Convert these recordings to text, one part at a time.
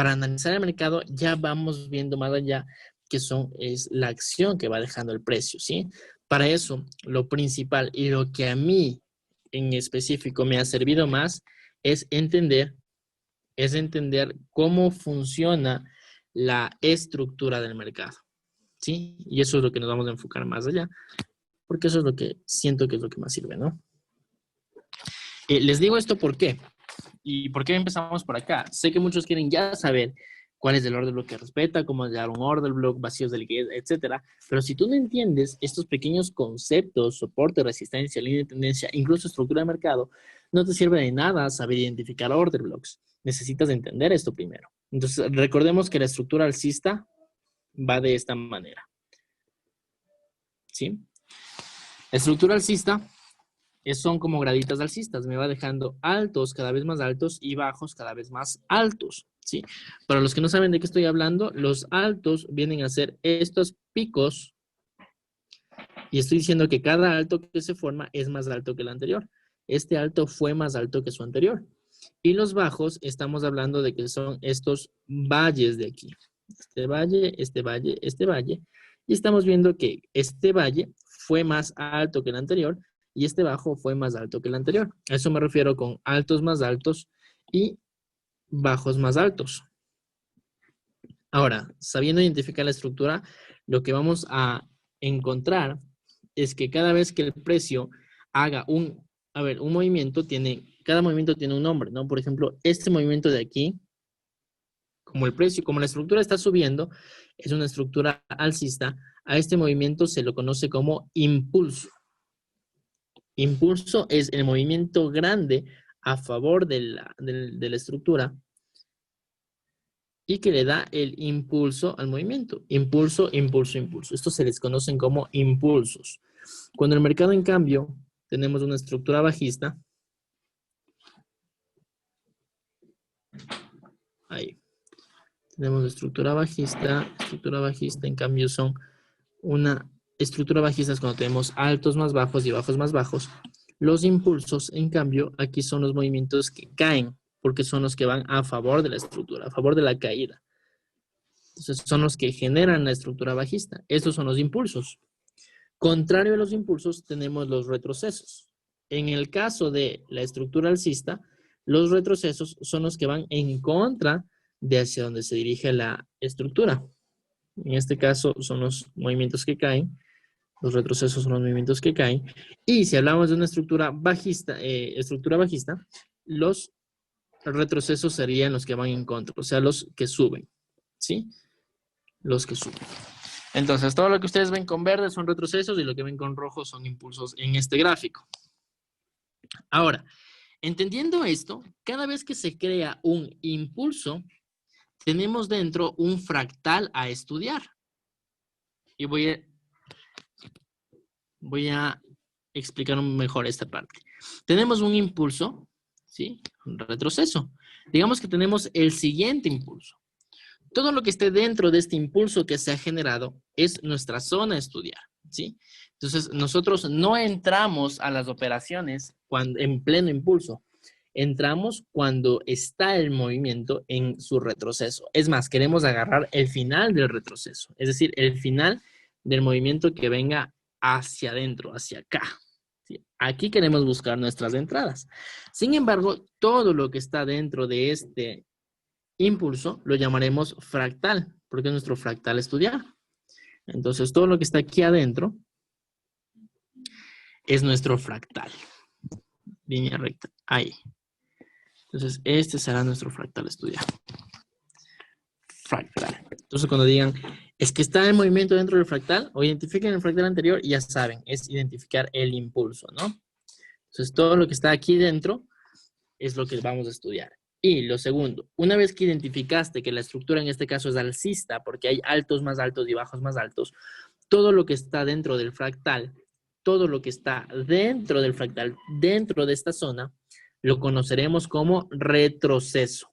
Para analizar el mercado ya vamos viendo más allá que es la acción que va dejando el precio, ¿sí? Para eso, lo principal y lo que a mí en específico me ha servido más es entender cómo funciona la estructura del mercado, ¿sí? Y eso es lo que nos vamos a enfocar más allá, porque eso es lo que siento que es lo que más sirve, ¿no? Les digo esto ¿por qué? ¿Y por qué empezamos por acá? Sé que muchos quieren ya saber cuál es el order block que respeta, cómo dar un order block, vacíos de liquidez, etcétera. Pero si tú no entiendes estos pequeños conceptos, soporte, resistencia, línea de tendencia, incluso estructura de mercado, no te sirve de nada saber identificar order blocks. Necesitas entender esto primero. Entonces, recordemos que la estructura alcista va de esta manera. ¿Sí? La estructura alcista son como graditas alcistas, me va dejando altos cada vez más altos y bajos cada vez más altos, ¿sí? Para los que no saben de qué estoy hablando, los altos vienen a ser estos picos y estoy diciendo que cada alto que se forma es más alto que el anterior. Este alto fue más alto que su anterior. Y los bajos, estamos hablando de que son estos valles de aquí. Este valle, este valle, este valle. Y estamos viendo que este valle fue más alto que el anterior y este bajo fue más alto que el anterior. A eso me refiero con altos más altos y bajos más altos. Ahora, sabiendo identificar la estructura, lo que vamos a encontrar es que cada vez que el precio haga un movimiento, cada movimiento tiene un nombre, ¿no? Por ejemplo, este movimiento de aquí, como la estructura está subiendo, es una estructura alcista, a este movimiento se lo conoce como impulso. Impulso es el movimiento grande a favor de la estructura y que le da el impulso al movimiento. Impulso, impulso, impulso. Estos se les conocen como impulsos. Cuando el mercado, en cambio, tenemos una estructura bajista, ahí. Tenemos estructura bajista, en cambio son una estructura bajista es cuando tenemos altos más bajos y bajos más bajos. Los impulsos, en cambio, aquí son los movimientos que caen, porque son los que van a favor de la estructura, a favor de la caída. Entonces, son los que generan la estructura bajista. Estos son los impulsos. Contrario a los impulsos, tenemos los retrocesos. En el caso de la estructura alcista, los retrocesos son los que van en contra de hacia donde se dirige la estructura. En este caso, son los movimientos que caen. Los retrocesos son los movimientos que caen. Y si hablamos de una estructura bajista, los retrocesos serían los que van en contra, o sea, los que suben, ¿sí? Los que suben. Entonces, todo lo que ustedes ven con verde son retrocesos y lo que ven con rojo son impulsos en este gráfico. Ahora, entendiendo esto, cada vez que se crea un impulso, tenemos dentro un fractal a estudiar. Y voy a explicar mejor esta parte. Tenemos un impulso, ¿sí? Un retroceso. Digamos que tenemos el siguiente impulso. Todo lo que esté dentro de este impulso que se ha generado es nuestra zona a estudiar, ¿sí? Entonces, nosotros no entramos a las operaciones en pleno impulso. Entramos cuando está el movimiento en su retroceso. Es más, queremos agarrar el final del retroceso, es decir, el final del movimiento que venga hacia adentro, hacia acá. ¿Sí? Aquí queremos buscar nuestras entradas. Sin embargo, todo lo que está dentro de este impulso lo llamaremos fractal, porque es nuestro fractal estudiar. Entonces, todo lo que está aquí adentro es nuestro fractal. Línea recta, ahí. Entonces, este será nuestro fractal estudiar. Fractal. Entonces, cuando digan, es que está en movimiento dentro del fractal, o identifiquen el fractal anterior y ya saben, es identificar el impulso, ¿no? Entonces, todo lo que está aquí dentro es lo que vamos a estudiar. Y lo segundo, una vez que identificaste que la estructura en este caso es alcista, porque hay altos más altos y bajos más altos, todo lo que está dentro del fractal, todo lo que está dentro del fractal, dentro de esta zona, lo conoceremos como retroceso.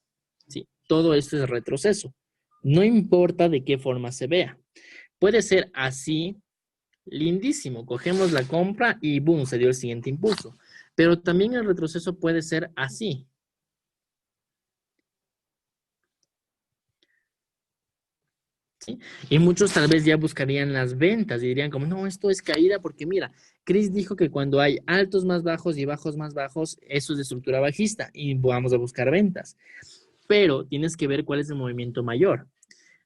¿Sí? Todo esto es retroceso. No importa de qué forma se vea. Puede ser así, lindísimo. Cogemos la compra y boom, se dio el siguiente impulso. Pero también el retroceso puede ser así. Y muchos tal vez ya buscarían las ventas y dirían como, no, esto es caída porque mira, Chris dijo que cuando hay altos más bajos y bajos más bajos, eso es de estructura bajista y vamos a buscar ventas. Pero tienes que ver cuál es el movimiento mayor.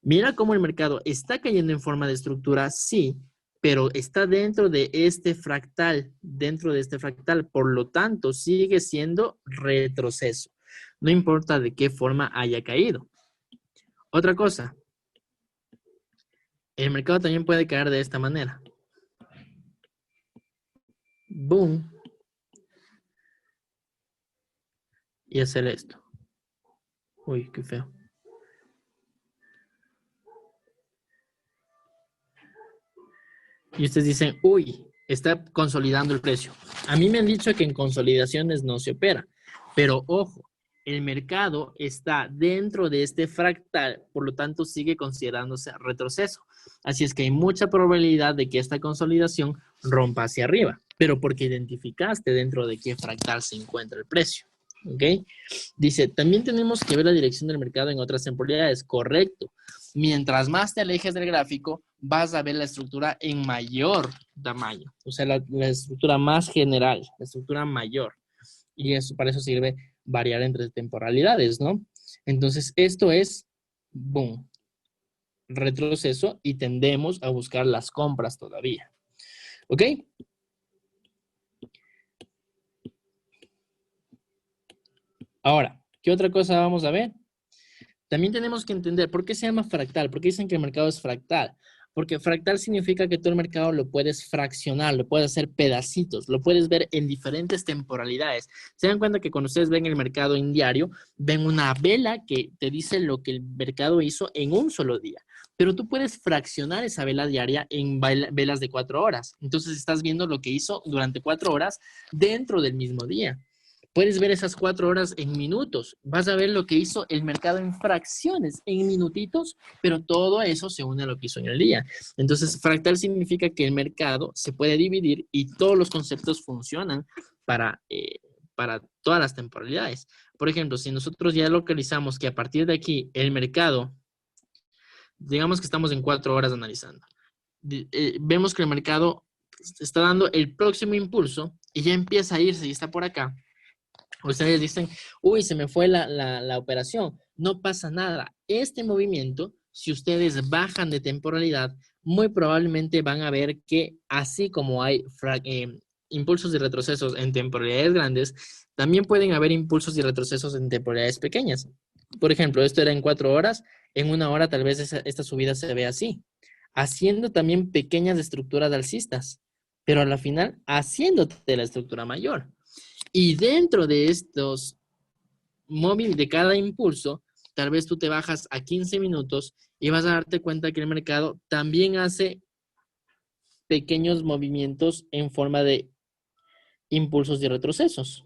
Mira cómo el mercado está cayendo en forma de estructura, sí, pero está dentro de este fractal, por lo tanto, sigue siendo retroceso. No importa de qué forma haya caído. Otra cosa, el mercado también puede caer de esta manera. Boom. Y hacer esto. Uy, qué feo. Y ustedes dicen, uy, está consolidando el precio. A mí me han dicho que en consolidaciones no se opera, pero ojo, el mercado está dentro de este fractal, por lo tanto sigue considerándose retroceso. Así es que hay mucha probabilidad de que esta consolidación rompa hacia arriba, pero porque identificaste dentro de qué fractal se encuentra el precio. ¿Ok? Dice, también tenemos que ver la dirección del mercado en otras temporalidades. Correcto. Mientras más te alejes del gráfico, vas a ver la estructura en mayor tamaño. O sea, la estructura más general, la estructura mayor. Y eso, para eso sirve variar entre temporalidades, ¿no? Entonces, esto es, boom, retroceso y tendemos a buscar las compras todavía. ¿Ok? Ahora, ¿qué otra cosa vamos a ver? También tenemos que entender por qué se llama fractal, por qué dicen que el mercado es fractal. Porque fractal significa que todo el mercado lo puedes fraccionar, lo puedes hacer pedacitos, lo puedes ver en diferentes temporalidades. Se dan cuenta que cuando ustedes ven el mercado en diario, ven una vela que te dice lo que el mercado hizo en un solo día. Pero tú puedes fraccionar esa vela diaria en velas de 4 horas. Entonces estás viendo lo que hizo durante 4 horas dentro del mismo día. Puedes ver esas 4 horas en minutos. Vas a ver lo que hizo el mercado en fracciones, en minutitos, pero todo eso se une a lo que hizo en el día. Entonces, fractal significa que el mercado se puede dividir y todos los conceptos funcionan para todas las temporalidades. Por ejemplo, si nosotros ya localizamos que a partir de aquí el mercado, digamos que estamos en 4 horas analizando, vemos que el mercado está dando el próximo impulso y ya empieza a irse y está por acá. Ustedes dicen, uy, se me fue la operación. No pasa nada. Este movimiento, si ustedes bajan de temporalidad, muy probablemente van a ver que así como hay impulsos y retrocesos en temporalidades grandes, también pueden haber impulsos y retrocesos en temporalidades pequeñas. Por ejemplo, esto era en 4 horas, en 1 hora tal vez esta subida se ve así, haciendo también pequeñas estructuras alcistas, pero a la final haciéndote la estructura mayor. Y dentro de estos móviles de cada impulso, tal vez tú te bajas a 15 minutos y vas a darte cuenta que el mercado también hace pequeños movimientos en forma de impulsos y retrocesos.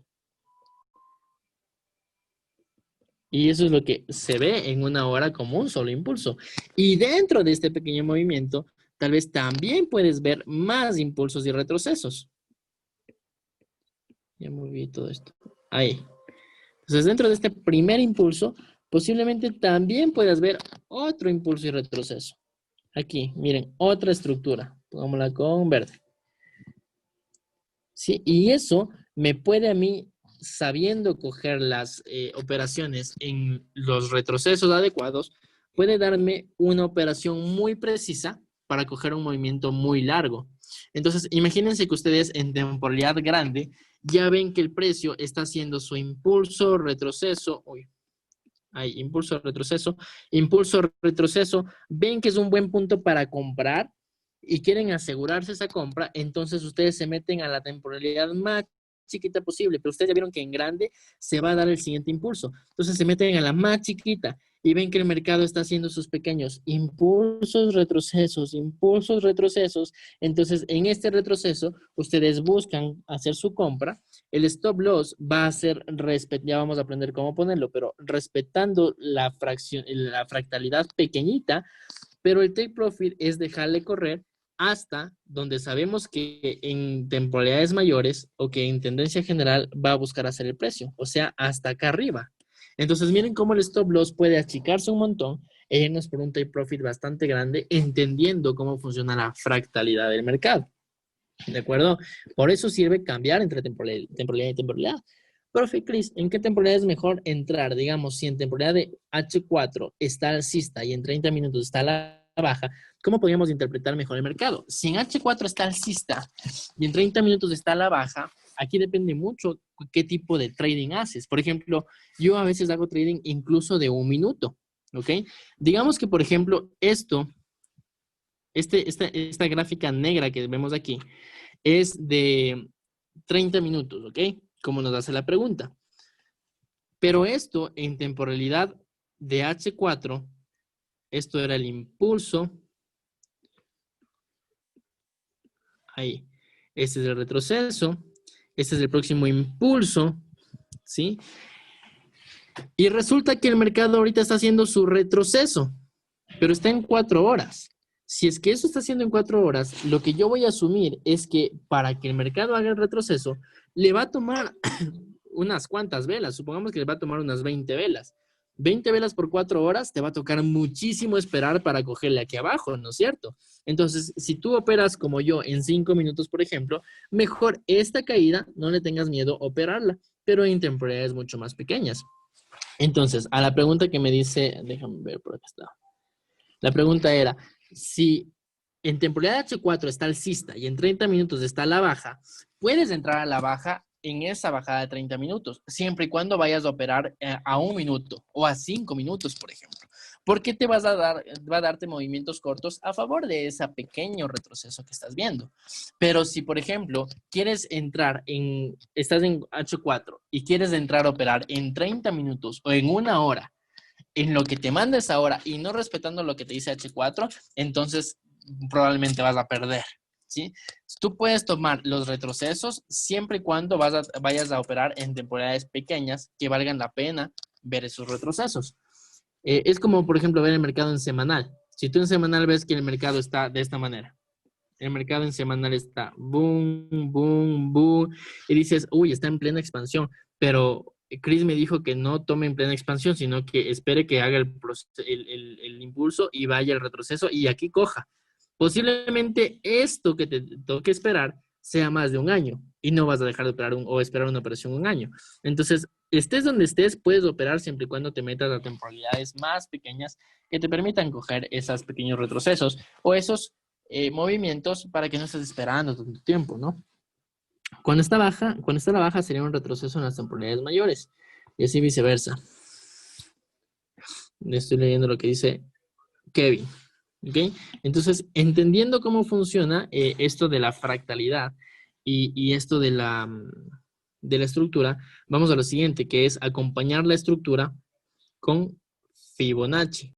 Y eso es lo que se ve en 1 hora como un solo impulso. Y dentro de este pequeño movimiento, tal vez también puedes ver más impulsos y retrocesos. Ya moví todo esto. Ahí. Entonces, dentro de este primer impulso, posiblemente también puedas ver otro impulso y retroceso. Aquí, miren, otra estructura. Pongámosla con verde. ¿Sí? Y eso me puede a mí, sabiendo coger las operaciones en los retrocesos adecuados, puede darme una operación muy precisa para coger un movimiento muy largo. Entonces, imagínense que ustedes en temporalidad grande ya ven que el precio está haciendo su impulso, retroceso, hay impulso, retroceso, ven que es un buen punto para comprar y quieren asegurarse esa compra, entonces ustedes se meten a la temporalidad más chiquita posible, pero ustedes ya vieron que en grande se va a dar el siguiente impulso. Entonces se meten a la más chiquita y ven que el mercado está haciendo sus pequeños impulsos, retrocesos. Entonces en este retroceso ustedes buscan hacer su compra. El stop loss va a ser, ya vamos a aprender cómo ponerlo, pero respetando la fractalidad pequeñita, pero el take profit es dejarle correr hasta donde sabemos que en temporalidades mayores o que en tendencia general va a buscar hacer el precio, o sea, hasta acá arriba. Entonces, miren cómo el stop loss puede achicarse un montón e irnos por un take profit bastante grande, entendiendo cómo funciona la fractalidad del mercado. ¿De acuerdo? Por eso sirve cambiar entre temporalidad y temporalidad. Profe Cris, ¿en qué temporalidad es mejor entrar? Digamos, si en temporalidad de H4 está alcista y en 30 minutos está a la baja, ¿cómo podríamos interpretar mejor el mercado? Si en H4 está alcista y en 30 minutos está a la baja, aquí depende mucho qué tipo de trading haces. Por ejemplo, yo a veces hago trading incluso de 1 minuto, ¿ok? Digamos que, por ejemplo, esta gráfica negra que vemos aquí es de 30 minutos, ¿ok? Como nos hace la pregunta. Pero esto en temporalidad de H4, esto era el impulso. Ahí. Este es el retroceso. Este es el próximo impulso, ¿sí? Y resulta que el mercado ahorita está haciendo su retroceso, pero está en 4 horas. Si es que eso está haciendo en 4 horas, lo que yo voy a asumir es que para que el mercado haga el retroceso, le va a tomar unas cuantas velas. Supongamos que le va a tomar unas 20 velas. 20 velas por 4 horas, te va a tocar muchísimo esperar para cogerle aquí abajo, ¿no es cierto? Entonces, si tú operas como yo en 5 minutos, por ejemplo, mejor esta caída, no le tengas miedo a operarla, pero en temporalidades mucho más pequeñas. Entonces, a la pregunta que me dice, déjame ver por acá está. La pregunta era, si en temporada H4 está alcista y en 30 minutos está a la baja, puedes entrar a la baja en esa bajada de 30 minutos, siempre y cuando vayas a operar a 1 minuto o a 5 minutos, por ejemplo. Porque te va a darte movimientos cortos a favor de ese pequeño retroceso que estás viendo. Pero si, por ejemplo, estás en H4 y quieres entrar a operar en 30 minutos o en 1 hora, en lo que te mandes ahora y no respetando lo que te dice H4, entonces probablemente vas a perder, ¿sí? Tú puedes tomar los retrocesos siempre y cuando vayas a operar en temporalidades pequeñas que valgan la pena ver esos retrocesos. Es como, por ejemplo, ver el mercado en semanal. Si tú en semanal ves que el mercado está de esta manera, el mercado en semanal está boom, boom, boom, y dices, uy, está en plena expansión, pero Chris me dijo que no tome en plena expansión, sino que espere que haga el impulso y vaya el retroceso y aquí coja. Posiblemente esto que te toque esperar sea más de 1 año y no vas a dejar de operar o esperar una operación 1 año. Entonces, estés donde estés, puedes operar siempre y cuando te metas a temporalidades más pequeñas que te permitan coger esos pequeños retrocesos o esos movimientos para que no estés esperando tanto tiempo, ¿no? Cuando está a la baja sería un retroceso en las temporalidades mayores y así viceversa. Estoy leyendo lo que dice Kevin. ¿Ok? Entonces, entendiendo cómo funciona esto de la fractalidad y esto de la estructura, vamos a lo siguiente, que es acompañar la estructura con Fibonacci.